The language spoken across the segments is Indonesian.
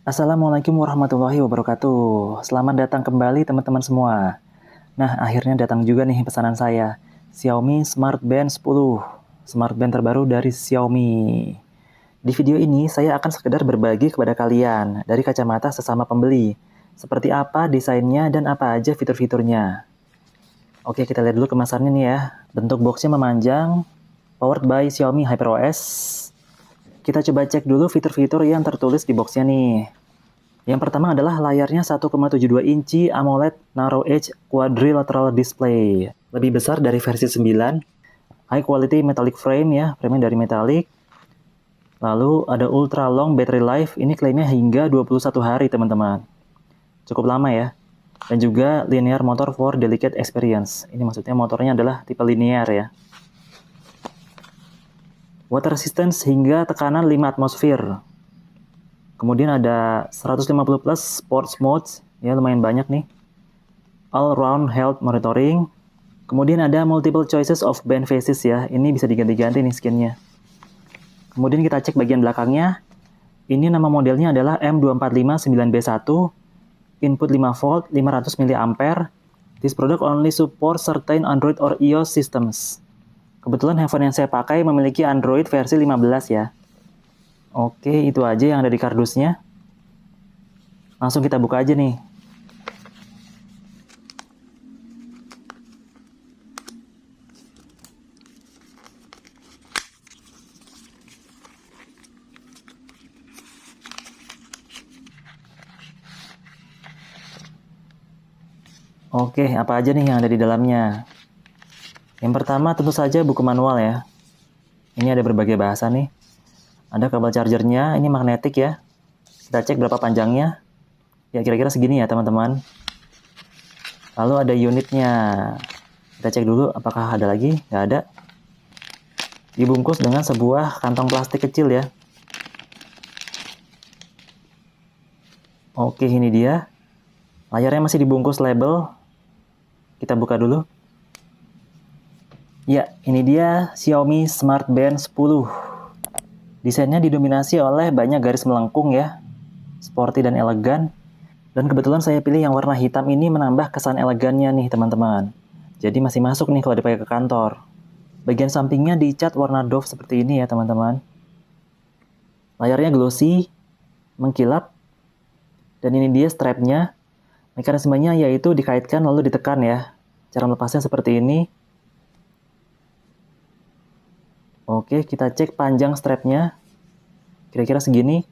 Assalamualaikum warahmatullahi wabarakatuh. Selamat datang kembali teman-teman semua. Nah, akhirnya datang juga nih pesanan saya. Xiaomi Smart Band 10. Smart Band terbaru dari Xiaomi. Di video ini saya akan sekedar berbagi kepada kalian dari kacamata sesama pembeli. Seperti apa desainnya dan apa aja fitur-fiturnya. Oke, kita lihat dulu kemasannya nih ya. Bentuk boxnya memanjang, powered by Xiaomi HyperOS. Kita coba cek dulu fitur-fitur yang tertulis di boxnya nih. Yang pertama adalah layarnya 1,72 inci AMOLED Narrow Edge Quadrilateral Display. Lebih besar dari versi 9. High quality metallic frame ya, frame dari metalik. Lalu ada ultra long battery life, ini klaimnya hingga 21 hari teman-teman. Cukup lama ya. Dan juga linear motor for delicate experience. Ini maksudnya motornya adalah tipe linear ya. Water resistance hingga tekanan 5 atmosfer. Kemudian ada 150 plus sports modes, ya lumayan banyak nih. All round health monitoring. Kemudian ada multiple choices of band faces ya, ini bisa diganti-ganti nih skinnya. Kemudian kita cek bagian belakangnya. Ini nama modelnya adalah M2459B1, input 5 volt, 500 mAh. This product only support certain Android or iOS systems. Kebetulan handphone yang saya pakai memiliki Android versi 15 ya. Oke, itu aja yang ada di kardusnya. Langsung kita buka aja nih. Oke, apa aja nih yang ada di dalamnya? Yang pertama tentu saja buku manual ya. Ini ada berbagai bahasa nih. Ada kabel chargernya, ini magnetik ya. Kita cek berapa panjangnya. Ya kira-kira segini ya teman-teman. Lalu ada unitnya. Kita cek dulu apakah ada lagi. Nggak ada. Dibungkus dengan sebuah kantong plastik kecil ya. Oke, ini dia. Layarnya masih dibungkus label. Kita buka dulu. Ya, ini dia Xiaomi Smart Band 10. Desainnya didominasi oleh banyak garis melengkung ya. Sporty dan elegan. Dan kebetulan saya pilih yang warna hitam ini menambah kesan elegannya nih teman-teman. Jadi masih masuk nih kalau dipakai ke kantor. Bagian sampingnya dicat warna doff seperti ini ya teman-teman. Layarnya glossy, mengkilap. Dan ini dia strapnya. Mekanismenya yaitu dikaitkan lalu ditekan ya. Cara melepasnya seperti ini. Oke, kita cek panjang strapnya. Kira-kira segini.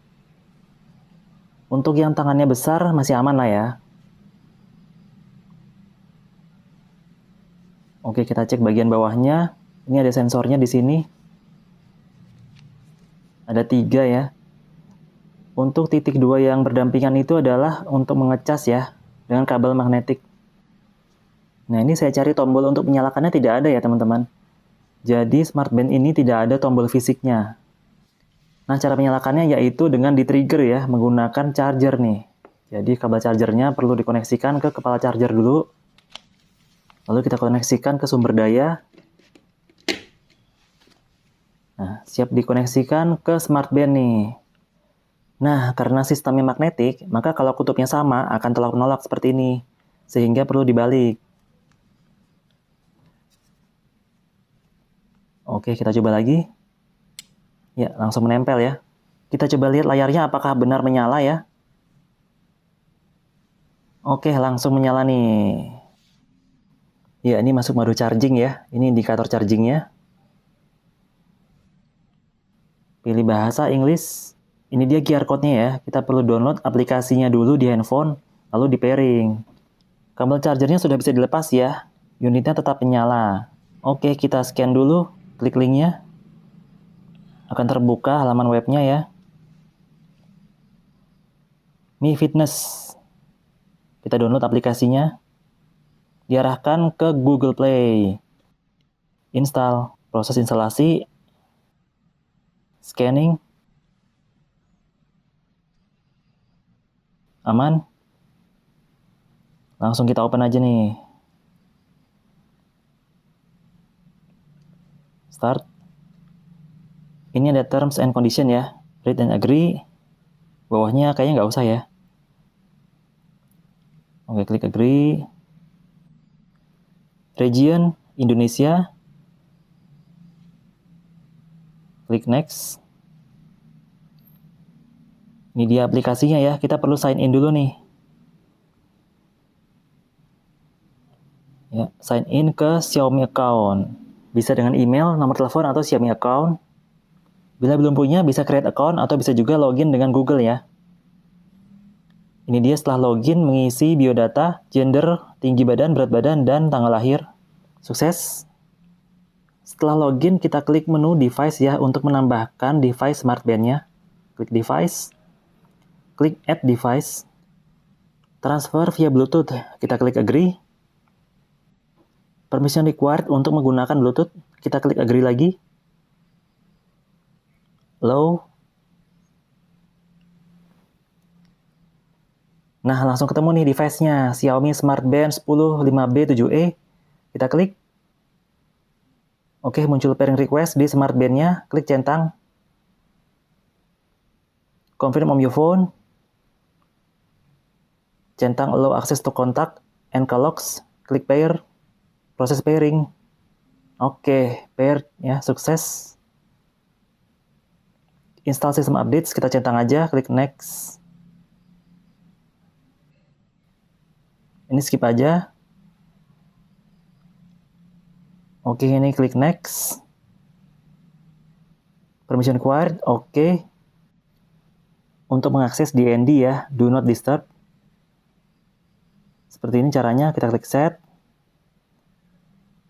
Untuk yang tangannya besar masih aman lah ya. Oke, kita cek bagian bawahnya. Ini ada sensornya di sini. Ada 3 ya. Untuk titik 2 yang berdampingan itu adalah untuk mengecas ya. Dengan kabel magnetik. Nah, ini saya cari tombol untuk menyalakannya tidak ada ya teman-teman. Jadi Smart Band ini tidak ada tombol fisiknya. Nah, cara menyalakannya yaitu dengan di-trigger ya, menggunakan charger nih. Jadi kabel chargernya perlu dikoneksikan ke kepala charger dulu. Lalu kita koneksikan ke sumber daya. Nah, siap dikoneksikan ke Smart Band nih. Nah, karena sistemnya magnetik, maka kalau kutubnya sama akan tolak-menolak seperti ini. Sehingga perlu dibalik. Oke, kita coba lagi. Ya, langsung menempel ya. Kita coba lihat layarnya apakah benar menyala ya. Oke, langsung menyala nih. Ya, ini masuk mode charging ya. Ini indikator chargingnya. Pilih bahasa Inggris. Ini dia QR code-nya ya. Kita perlu download aplikasinya dulu di handphone, lalu di pairing. Kabel chargernya sudah bisa dilepas ya. Unitnya tetap menyala. Oke, kita scan dulu. Klik linknya. Akan terbuka halaman webnya ya. Mi Fitness. Kita download aplikasinya. Diarahkan ke Google Play. Install. Proses instalasi. Scanning. Aman. Langsung kita open aja nih. Start. Ini ada terms and condition ya. Read and agree. Bawahnya kayaknya nggak usah ya. Oke, klik agree. Region Indonesia. Klik next. Ini dia aplikasinya ya. Kita perlu sign in dulu nih. Ya, sign in ke Xiaomi account. Bisa dengan email, nomor telepon, atau Xiaomi account. Bila belum punya, bisa create account atau bisa juga login dengan Google ya. Ini dia setelah login mengisi biodata, gender, tinggi badan, berat badan, dan tanggal lahir. Sukses. Setelah login, kita klik menu device ya untuk menambahkan device smartband-nya. Klik device. Klik add device. Transfer via Bluetooth. Kita klik agree. Permission required untuk menggunakan Bluetooth. Kita klik agree lagi. Allow. Nah, langsung ketemu nih device-nya. Xiaomi Smart Band 10 5B 7E. Kita klik. Oke, muncul pairing request di Smart Band-nya. Klik centang. Confirm on your phone. Centang allow access to contact and calls. Klik pair. Proses pairing. Oke, pair ya, sukses. Install system updates, kita centang aja, klik next. Ini skip aja. Oke, ini klik next. Permission required, oke. Untuk mengakses DND ya, do not disturb. Seperti ini caranya, kita klik set.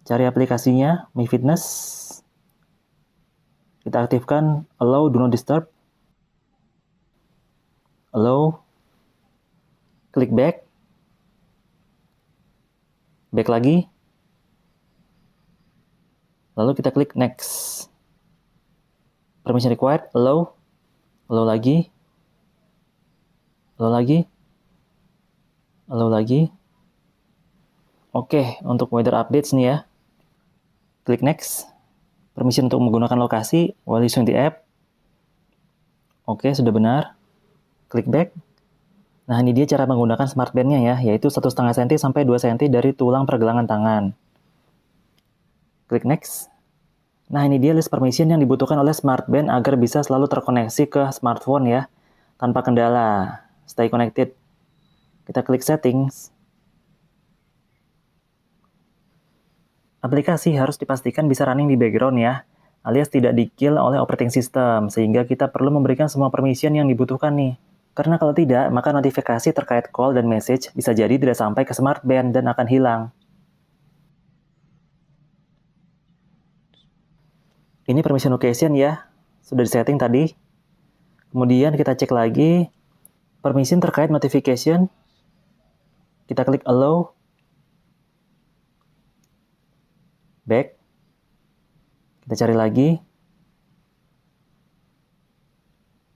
Cari aplikasinya, Mi Fitness. Kita aktifkan allow do not disturb. Allow. Klik back. Back lagi. Lalu kita klik next. Permission required, allow. Allow lagi. Allow lagi. Allow lagi. Oke, untuk weather updates nih ya. Klik next. Permission untuk menggunakan lokasi while using the app. Oke, sudah benar. Klik back. Nah, ini dia cara menggunakan smartband-nya ya, yaitu 1,5 cm sampai 2 cm dari tulang pergelangan tangan. Klik next. Nah, ini dia list permission yang dibutuhkan oleh smartband agar bisa selalu terkoneksi ke smartphone ya, tanpa kendala. Stay connected. Kita klik settings. Aplikasi harus dipastikan bisa running di background ya, alias tidak di-kill oleh operating system, sehingga kita perlu memberikan semua permission yang dibutuhkan nih. Karena kalau tidak, maka notifikasi terkait call dan message bisa jadi tidak sampai ke smartband dan akan hilang. Ini permission location ya, sudah disetting tadi. Kemudian kita cek lagi, permission terkait notification. Kita klik allow. Back. Kita cari lagi.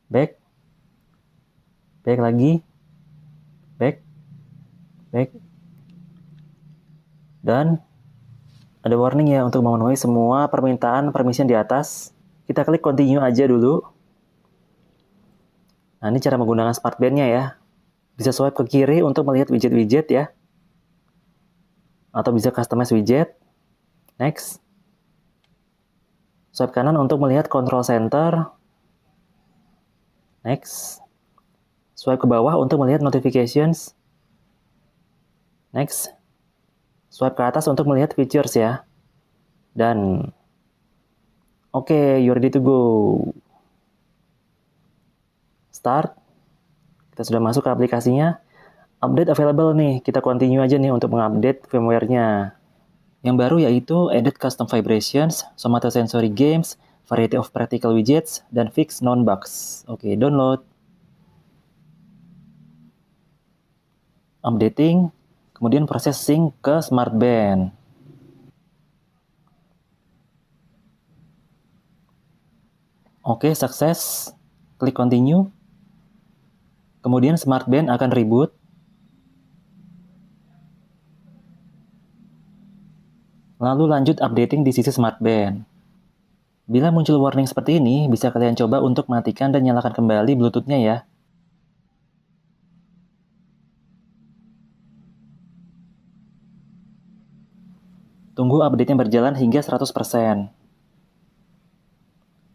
Back. Back lagi. Back. Back. Dan ada warning ya untuk memenuhi semua permintaan permission di atas. Kita klik continue aja dulu. Nah, ini cara menggunakan smartband-nya ya. Bisa swipe ke kiri untuk melihat widget-widget ya. Atau bisa customize widget. Next. Swipe kanan untuk melihat control center. Next. Swipe ke bawah untuk melihat notifications. Next. Swipe ke atas untuk melihat features ya. Dan oke, you're ready to go. Start. Kita sudah masuk ke aplikasinya. Update available nih. Kita continue aja nih untuk mengupdate firmware-nya. Yang baru yaitu Edit Custom Vibrations, Somatosensory Games, Variety of Practical Widgets, dan Fix Non-Bugs. Oke, download. Updating, kemudian proses sync ke smartband. Oke, sukses. Klik continue. Kemudian smartband akan reboot. Lalu lanjut updating di sisi smartband. Bila muncul warning seperti ini, bisa kalian coba untuk matikan dan nyalakan kembali Bluetooth-nya ya. Tunggu update-nya berjalan hingga 100%.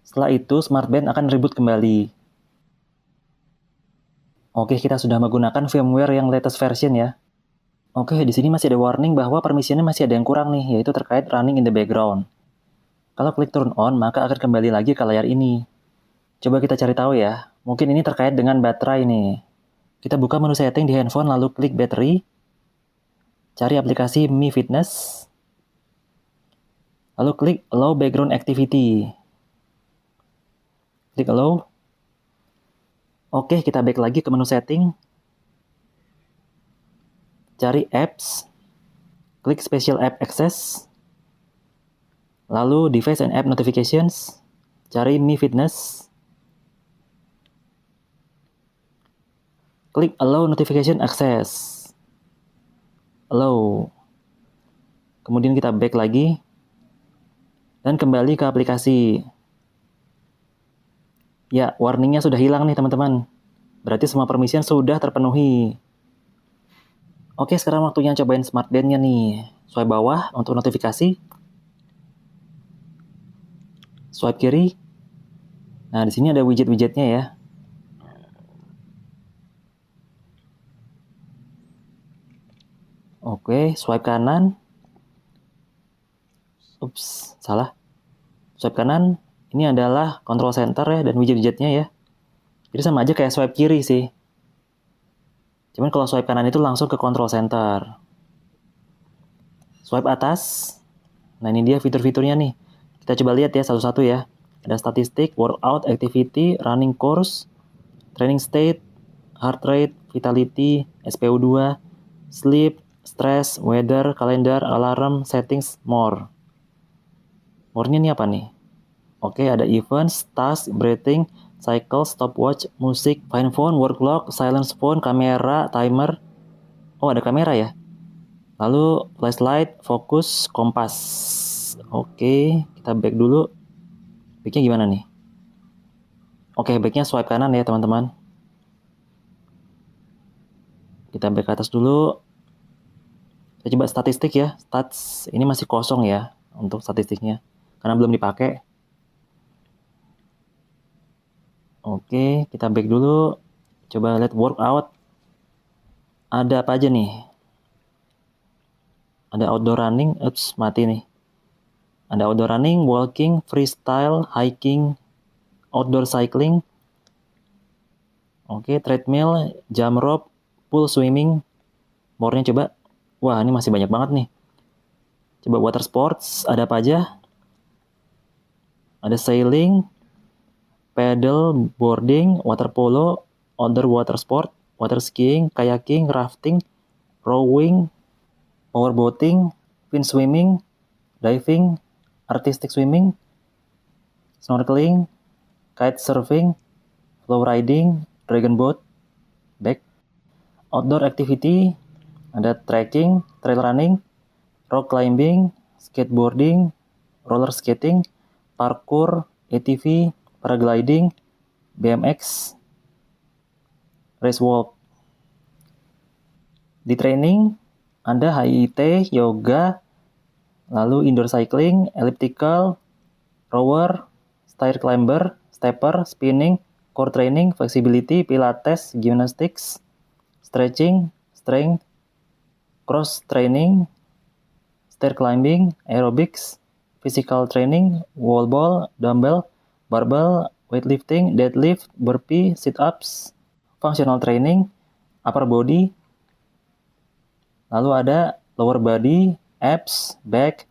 Setelah itu, Smart Band akan reboot kembali. Oke, kita sudah menggunakan firmware yang latest version ya. Oke, di sini masih ada warning bahwa permissionnya masih ada yang kurang nih, yaitu terkait running in the background. Kalau klik turn on, maka akan kembali lagi ke layar ini. Coba kita cari tahu ya. Mungkin ini terkait dengan baterai nih. Kita buka menu setting di handphone, lalu klik battery. Cari aplikasi Mi Fitness. Lalu klik allow background activity. Klik allow. Oke, kita back lagi ke menu setting. Cari apps. Klik special app access. Lalu device and app notifications. Cari Mi Fitness. Klik allow notification access. Allow. Kemudian kita back lagi. Dan kembali ke aplikasi. Ya, warningnya sudah hilang nih teman-teman. Berarti semua permission sudah terpenuhi. Oke, sekarang waktunya cobain Smart Band-nya nih. Swipe bawah untuk notifikasi. Swipe kiri. Nah, di sini ada widget-widgetnya ya. Oke, swipe kanan. Ups, salah. Swipe kanan. Ini adalah control center ya dan widget-widgetnya ya. Jadi sama aja kayak swipe kiri sih. Cuman kalau swipe kanan itu langsung ke control center. Swipe atas. Nah ini dia fitur-fiturnya nih. Kita coba lihat ya satu-satu ya. Ada statistik, workout, activity, running course, training state, heart rate, vitality, SPO2, sleep, stress, weather, calendar, alarm, settings, more. More-nya ini apa nih? Oke, ada events, task, breathing, cycle, stopwatch, musik, find phone, work log, silence phone, kamera, timer. Oh, ada kamera ya. Lalu flashlight, fokus, kompas. Oke, kita back dulu. Backnya gimana nih? Oke, backnya swipe kanan ya teman-teman. Kita back ke atas dulu. Kita coba statistik ya. Stats ini masih kosong ya untuk statistiknya. Karena belum dipakai. Oke, kita back dulu. Coba lihat workout. Ada apa aja nih? Ada outdoor running. Ups, mati nih. Ada outdoor running, walking, freestyle, hiking, outdoor cycling. Oke, treadmill, jump rope, pool swimming. More-nya coba. Wah, ini masih banyak banget nih. Coba water sports, ada apa aja? Ada sailing, paddle boarding, water polo, outdoor water sport, water skiing, kayaking, rafting, rowing, power boating, fin swimming, diving, artistic swimming, snorkeling, kite surfing, flow riding, dragon boat, back. Outdoor activity, ada trekking, trail running, rock climbing, skateboarding, roller skating, parkour, ATV, paragliding, BMX, race walk. Di training ada HIIT, yoga, lalu indoor cycling, elliptical, rower, stair climber, stepper, spinning, core training, flexibility, pilates, gymnastics, stretching, strength, cross training, stair climbing, aerobics, physical training, wall ball, dumbbell, barbell, weightlifting, deadlift, burpee, sit-ups, functional training, upper body, lalu ada lower body, abs, back,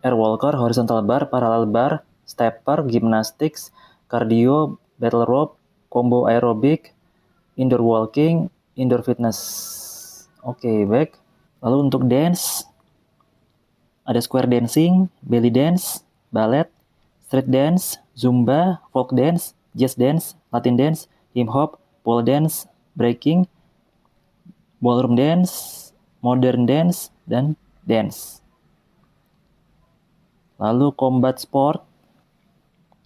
air walker, horizontal bar, parallel bar, stepper, gymnastics, cardio, battle rope, combo aerobic, indoor walking, indoor fitness. Oke, back. Lalu untuk dance, ada square dancing, belly dance, ballet, street dance, zumba, folk dance, jazz dance, latin dance, hip hop, pole dance, breaking, ballroom dance, modern dance, dan dance. Lalu combat sport,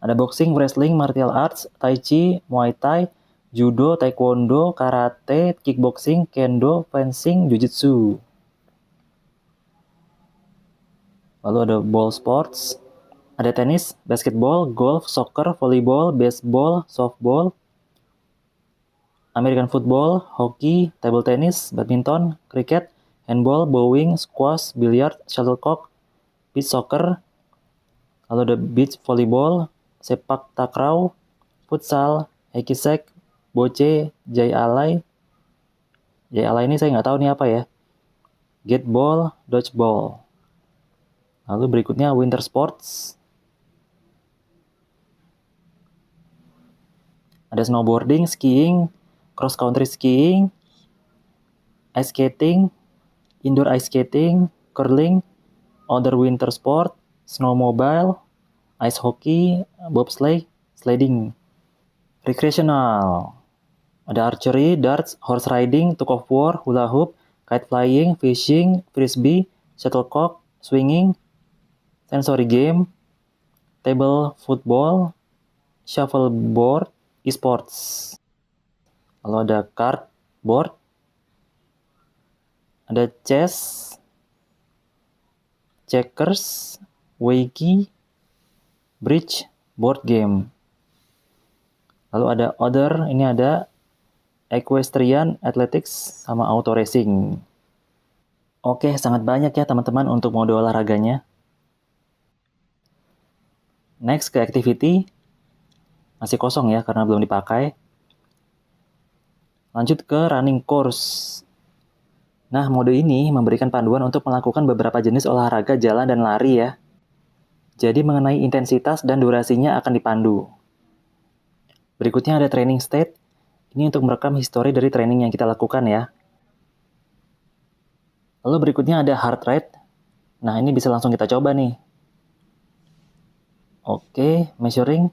ada boxing, wrestling, martial arts, tai chi, muay thai, judo, taekwondo, karate, kickboxing, kendo, fencing, jujitsu. Lalu ada ball sports, ada tenis, basketball, golf, soccer, volleyball, baseball, softball, American football, hoki, table tennis, badminton, cricket, handball, bowling, squash, billiard, shuttlecock, beach soccer, lalu ada beach volleyball, sepak takraw, futsal, hacky-sack, boce, jai alai. Jai alai ini saya nggak tahu nih apa ya. Gateball, dodgeball. Lalu berikutnya winter sports. Ada snowboarding, skiing, cross country skiing, ice skating, indoor ice skating, curling, outdoor winter sport, snowmobile, ice hockey, bobsleigh, sledding. Recreational. Ada archery, darts, horse riding, tug of war, hula hoop, kite flying, fishing, frisbee, shuttlecock, swinging, sensory game, table football, shuffleboard, esports. Lalu ada cardboard, ada chess, checkers, weighty, bridge, board game. Lalu ada other, ini ada equestrian, athletics, sama auto racing. Oke, sangat banyak ya teman-teman untuk mode olahraganya. Next ke activity, masih kosong ya karena belum dipakai. Lanjut ke running course. Nah, mode ini memberikan panduan untuk melakukan beberapa jenis olahraga jalan dan lari ya. Jadi mengenai intensitas dan durasinya akan dipandu. Berikutnya ada training state. Ini untuk merekam histori dari training yang kita lakukan ya. Lalu berikutnya ada heart rate. Nah, ini bisa langsung kita coba nih. Oke, measuring.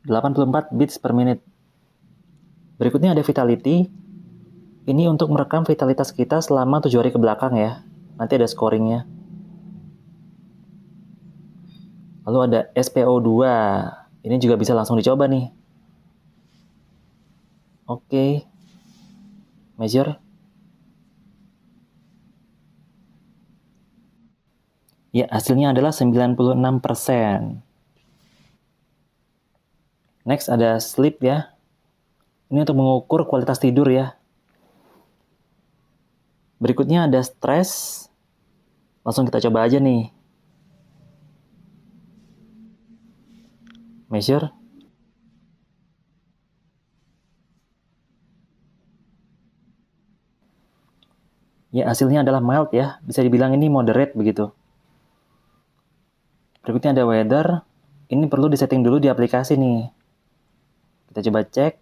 ...84 beats per minute. Berikutnya ada vitality. Ini untuk merekam vitalitas kita selama 7 hari ke belakang ya. Nanti ada scoringnya. Lalu ada SPO2. Ini juga bisa langsung dicoba nih. Oke. Measure. Ya, hasilnya adalah 96%. Next ada sleep ya. Ini untuk mengukur kualitas tidur ya. Berikutnya ada stress. Langsung kita coba aja nih. Measure. Ya, hasilnya adalah mild ya. Bisa dibilang ini moderate begitu. Berikutnya ada weather. Ini perlu disetting dulu di aplikasi nih. Kita coba cek.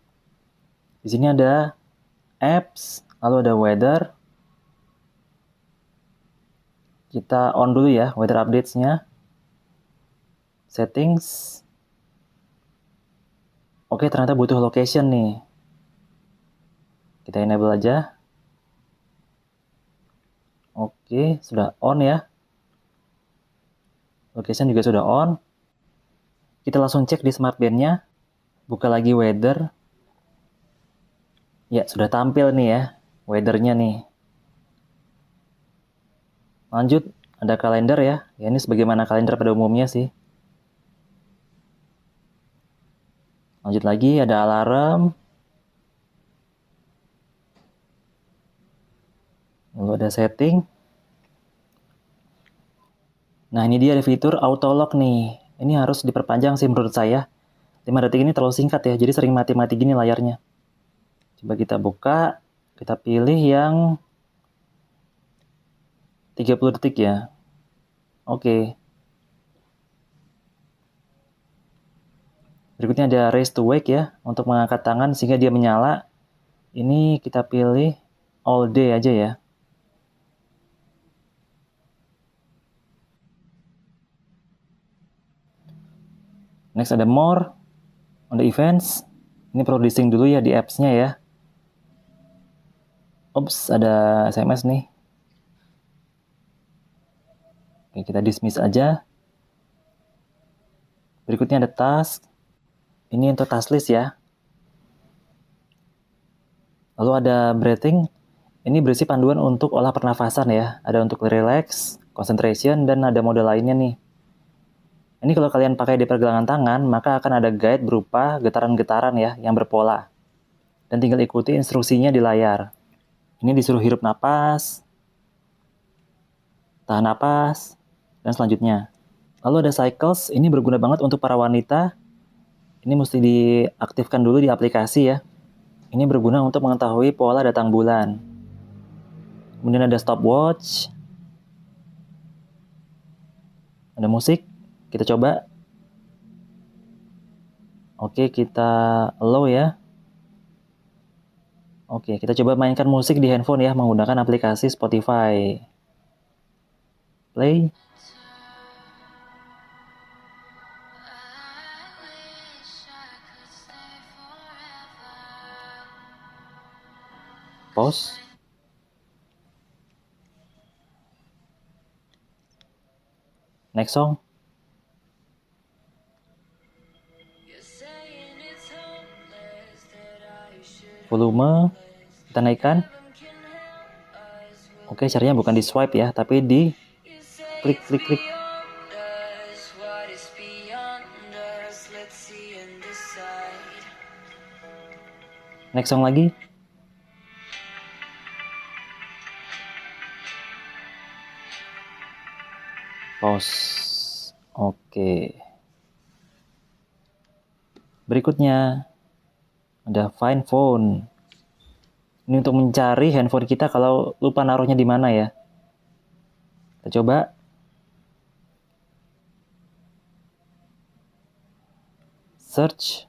Di sini ada apps, lalu ada weather. Kita on dulu ya weather updates-nya. Settings. Oke, ternyata butuh location nih. Kita enable aja. Oke, sudah on ya. Location juga sudah on. Kita langsung cek di smart band-nya. Buka lagi weather. Ya, sudah tampil nih ya. Weather-nya nih. Lanjut, ada kalender ya. Ya, ini sebagaimana kalender pada umumnya sih. Lanjut lagi, ada alarm. Lalu ada setting. Nah, ini dia ada fitur auto lock nih. Ini harus diperpanjang sih menurut saya. 5 detik ini terlalu singkat ya, jadi sering mati-mati gini layarnya. Coba kita buka, kita pilih yang 30 detik ya. Oke. Berikutnya ada raise to wake ya, untuk mengangkat tangan sehingga dia menyala. Ini kita pilih all day aja ya. Next ada more, ada events. Ini perlu di-sync dulu ya di apps-nya ya. Ops, ada SMS nih. Oke, kita dismiss aja. Berikutnya ada task. Ini untuk task list ya. Lalu ada breathing, ini berisi panduan untuk olah pernafasan ya. Ada untuk relax, concentration, dan ada mode lainnya nih. Ini kalau kalian pakai di pergelangan tangan, maka akan ada guide berupa getaran-getaran ya, yang berpola. Dan tinggal ikuti instruksinya di layar. Ini disuruh hirup napas, tahan napas, dan selanjutnya. Lalu ada cycles, ini berguna banget untuk para wanita. Ini mesti diaktifkan dulu di aplikasi ya. Ini berguna untuk mengetahui pola datang bulan. Kemudian ada stopwatch. Ada musik, kita coba. Oke, kita allow ya. Oke, kita coba mainkan musik di handphone ya, menggunakan aplikasi Spotify. Play. Pause. Next song. Volume kita naikkan. Oke, caranya bukan di swipe ya, tapi di klik. Next song lagi. Pause. Oke. Berikutnya ada find phone. Ini untuk mencari handphone kita kalau lupa naruhnya di mana ya. Kita coba. Search.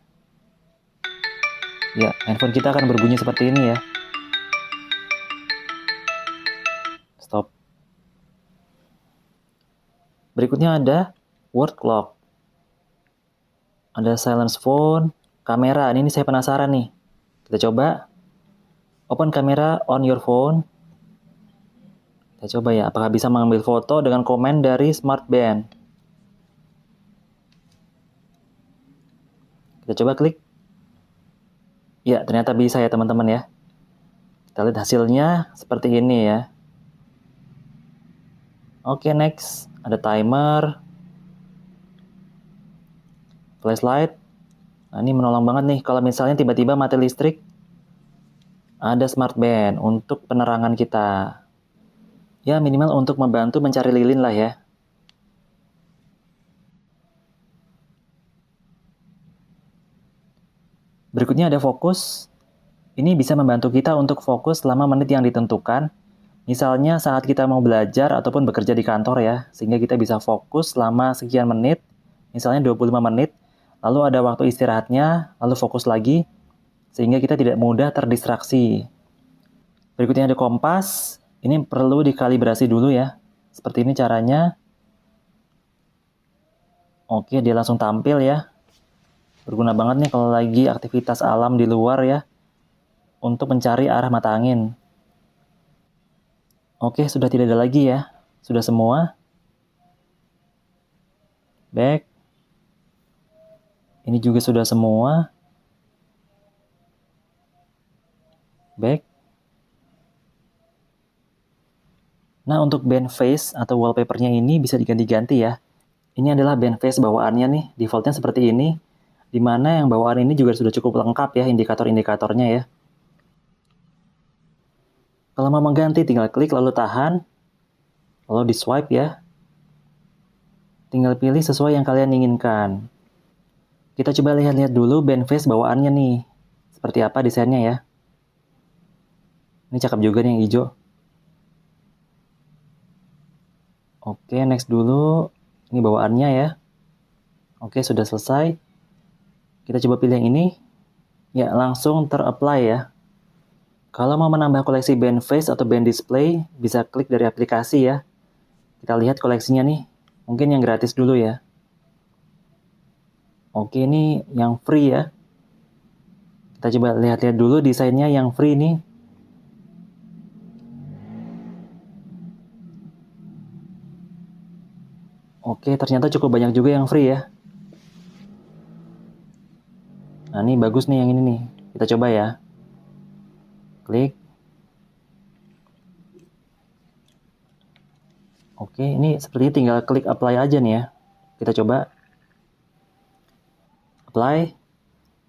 Ya, handphone kita akan berbunyi seperti ini ya. Stop. Berikutnya ada word clock. Ada silence phone, kamera. Ini saya penasaran nih. Kita coba. Open kamera on your phone. Kita coba ya, apakah bisa mengambil foto dengan komen dari Smart Band. Kita coba klik. Ya, ternyata bisa ya teman-teman ya. Kita lihat hasilnya seperti ini ya. Oke, next. Ada timer. Flashlight. Nah, ini menolong banget nih kalau misalnya tiba-tiba mati listrik. Ada Smart Band untuk penerangan kita. Ya, minimal untuk membantu mencari lilin lah ya. Berikutnya ada fokus. Ini bisa membantu kita untuk fokus selama menit yang ditentukan. Misalnya saat kita mau belajar ataupun bekerja di kantor ya, sehingga kita bisa fokus selama sekian menit, misalnya 25 menit, lalu ada waktu istirahatnya, lalu fokus lagi, sehingga kita tidak mudah terdistraksi. Berikutnya ada kompas, ini perlu dikalibrasi dulu ya, seperti ini caranya. Oke, dia langsung tampil ya, berguna banget nih kalau lagi aktivitas alam di luar ya, untuk mencari arah mata angin. Oke, sudah tidak ada lagi ya. Sudah semua. Back. Ini juga sudah semua. Back. Nah, untuk band face atau wallpapernya ini bisa diganti-ganti ya. Ini adalah band face bawaannya nih. Defaultnya seperti ini. Dimana yang bawaan ini juga sudah cukup lengkap ya indikator-indikatornya ya. Kalau mau mengganti tinggal klik lalu tahan. Lalu di swipe ya. Tinggal pilih sesuai yang kalian inginkan. Kita coba lihat-lihat dulu band face bawaannya nih. Seperti apa desainnya ya. Ini cakep juga nih yang hijau. Oke, next dulu. Ini bawaannya ya. Oke, sudah selesai. Kita coba pilih yang ini. Ya, langsung ter-apply ya. Kalau mau menambah koleksi band face atau band display, bisa klik dari aplikasi ya. Kita lihat koleksinya nih. Mungkin yang gratis dulu ya. Oke, ini yang free ya. Kita coba lihat-lihat dulu desainnya yang free nih. Oke, ternyata cukup banyak juga yang free ya. Nah, ini bagus nih yang ini nih. Kita coba ya. klik. Oke, ini sepertinya tinggal klik apply aja nih ya. Kita coba. Apply,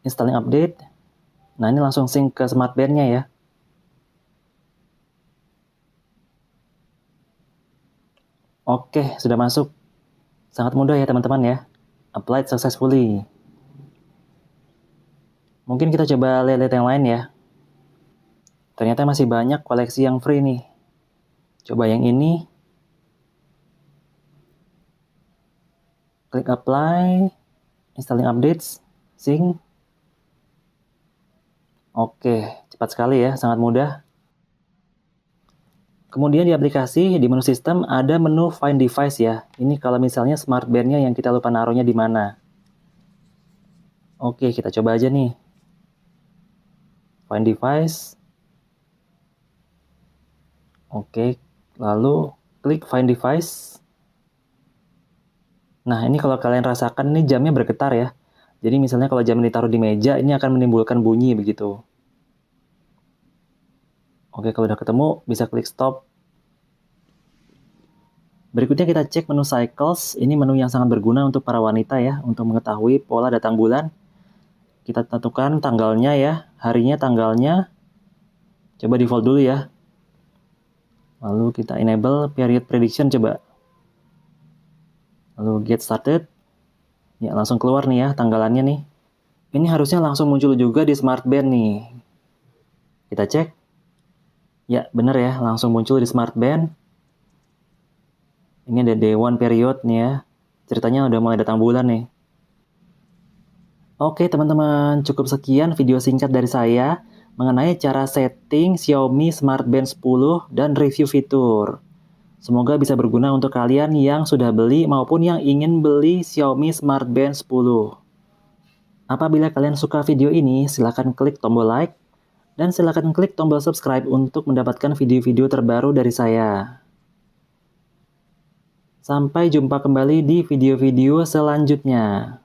installing update. Nah, ini langsung sync ke smartband-nya ya. Oke, sudah masuk. Sangat mudah ya teman-teman ya. Applied successfully. Mungkin kita coba lihat-lihat yang lain ya. Ternyata masih banyak koleksi yang free nih. Coba yang ini. Klik apply, installing updates, sync. Oke, cepat sekali ya, sangat mudah. Kemudian di aplikasi, di menu sistem ada menu find device ya. Ini kalau misalnya smartband-nya yang kita lupa naruhnya di mana. Oke, kita coba aja nih. Find device. Oke, lalu klik find device. Nah, ini kalau kalian rasakan ini jamnya bergetar ya. Jadi misalnya kalau jam ditaruh di meja, ini akan menimbulkan bunyi begitu. Oke, kalau udah ketemu, bisa klik stop. Berikutnya kita cek menu cycles. Ini menu yang sangat berguna untuk para wanita ya, untuk mengetahui pola datang bulan. Kita tentukan tanggalnya ya, harinya, tanggalnya. Coba default dulu ya. Lalu kita enable period prediction coba. Lalu get started. Ya, langsung keluar nih ya tanggalannya nih. Ini harusnya langsung muncul juga di smartband nih. Kita cek. Ya, bener ya, langsung muncul di smartband. Ini ada day one period nih ya. Ceritanya udah mulai datang bulan nih. Oke teman-teman, cukup sekian video singkat dari saya mengenai cara setting Xiaomi Smart Band 10 dan review fitur. Semoga bisa berguna untuk kalian yang sudah beli maupun yang ingin beli Xiaomi Smart Band 10. Apabila kalian suka video ini, silahkan klik tombol like dan silahkan klik tombol subscribe untuk mendapatkan video-video terbaru dari saya. Sampai jumpa kembali di video-video selanjutnya.